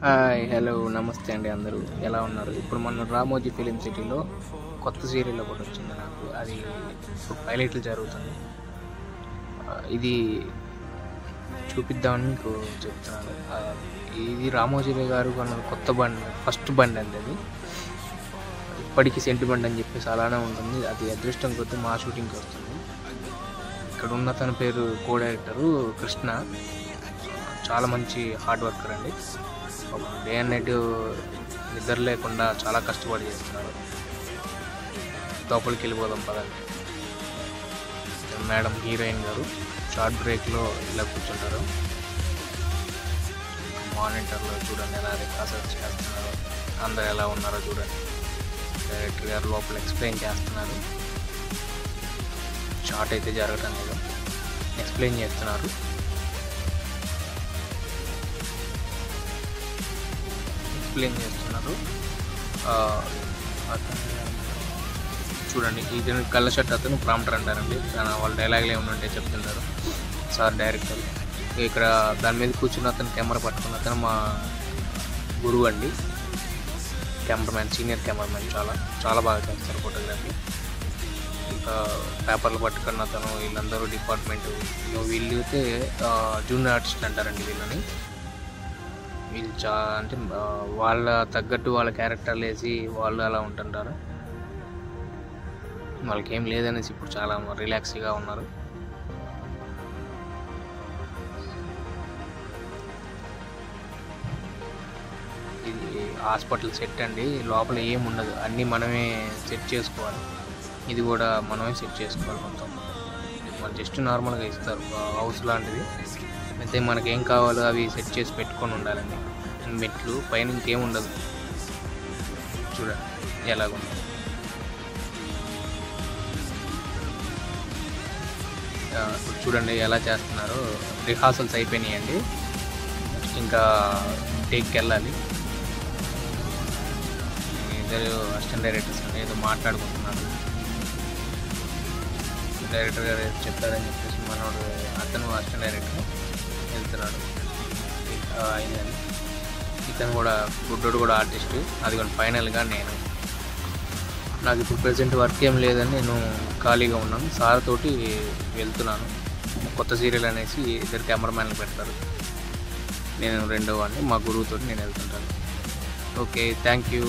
Hi hello నమస్తే అండి, అందరూ ఎలా ఉన్నారు? ఇప్పుడు మన రామోజీ ఫిలిం సిటీలో కొత్త సీరియల్ ఒకటి వచ్చింది నాకు. అది ఇప్పుడు పైలట్లు జరుగుతుంది. ఇది చూపిద్దామని మీకు చెప్తున్నాను. ఇది రామోజీ గారు కొన్న కొత్త బండి, ఫస్ట్ బండి అండి అది. ఇప్పటికీ సెంటిమెంట్ అని చెప్పేసి అలానే ఉంటుంది. అది అదృష్టం కొద్దీ మా షూటింగ్కి వస్తుంది. ఇక్కడ ఉన్న తన పేరు కో డైరెక్టరు కృష్ణ. చాలా మంచి హార్డ్ వర్కర్ అండి. డే అండ్ నైట్ నిద్ర లేకుండా చాలా కష్టపడి చేస్తున్నారు. లోపలికి వెళ్ళిపోదాం పదండి. మేడం హీరోయిన్ గారు షార్ట్ బ్రేక్లో ఇలా కూర్చుంటారు. మానిటర్లో చూడండి ఎలా రిహార్సల్స్ చేస్తున్నారు, అందరు ఎలా ఉన్నారో చూడండి. డైరెక్టర్ గారు లోపల ఎక్స్ప్లెయిన్ చేస్తున్నారు. షార్ట్ అయితే జరగటం లేదు, ఎక్స్ప్లెయిన్ చేస్తున్నారు. చూడండి, ఇది కళ్ళ షర్ట్ అతను ప్రాంప్టర్ అంటారండి. వాళ్ళ డైలాగులు ఏమన్నా చెప్తుంటారు సార్ డైరెక్టర్. ఇక్కడ దాని మీద కూర్చున్న అతను కెమెరా పట్టుకున్న అతను మా గురువు అండి, కెమెరామ్యాన్, సీనియర్ కెమెరామ్యాన్. చాలా బాగా చేస్తారు ఫోటోగ్రఫీ. ఇంకా పేపర్లు పట్టుకున్న అతను, వీళ్ళందరూ డిపార్ట్మెంట్. వీళ్ళు అయితే జూనియర్ ఆర్టిస్ట్ అంటారండి వీళ్ళని. వీళ్ళు అంటే వాళ్ళ తగ్గట్టు వాళ్ళ క్యారెక్టర్లు వేసి వాళ్ళు అలా ఉంటుంటారు. వాళ్ళకి ఏం లేదనేసి ఇప్పుడు చాలా రిలాక్స్గా ఉన్నారు. ఇది హాస్పిటల్ సెట్ అండి. లోపల ఏం ఉండదు, అన్నీ మనమే సెట్ చేసుకోవాలి. ఇది కూడా మనమే సెట్ చేసుకోవాలి మొత్తం. వాళ్ళు జస్ట్ నార్మల్గా ఇస్తారు, హౌస్ లాంటిది. అయితే మనకేం కావాలో అవి సెట్ చేసి పెట్టుకొని ఉండాలండి. మెట్లు పైన ఇంకేం ఉండదు. చూడండి ఎలాగుంది. చూడండి ఎలా చేస్తున్నారో. రిహార్సల్స్ అయిపోయినాయండి, ఇంకా టేక్కి వెళ్ళాలి. ఇద్దరు అసిస్టెంట్ డైరెక్టర్స్ అండి ఏదో మాట్లాడుకుంటున్నారు. డైరెక్టర్ గారు చెప్పారని చెప్పేసి మనోడు అతను అసిస్టెంట్ డైరెక్టర్ వెళ్తున్నాడు. అయిందని ఇతను కూడా గుడ్డోడు కూడా ఆర్టిస్ట్. అది కూడా ఫైనల్గా నాకు ఇప్పుడు ప్రెజెంట్ వర్క్ ఏం లేదని నేను ఖాళీగా ఉన్నాను. సార్ తోటి వెళ్తున్నాను. కొత్త సీరియల్ అనేసి ఇద్దరు కెమెరామ్యాన్లు పెడతారు. నేను రెండో వాడిని, మా గురువుతో నేను వెళ్తుంటాను. Okay, thank you.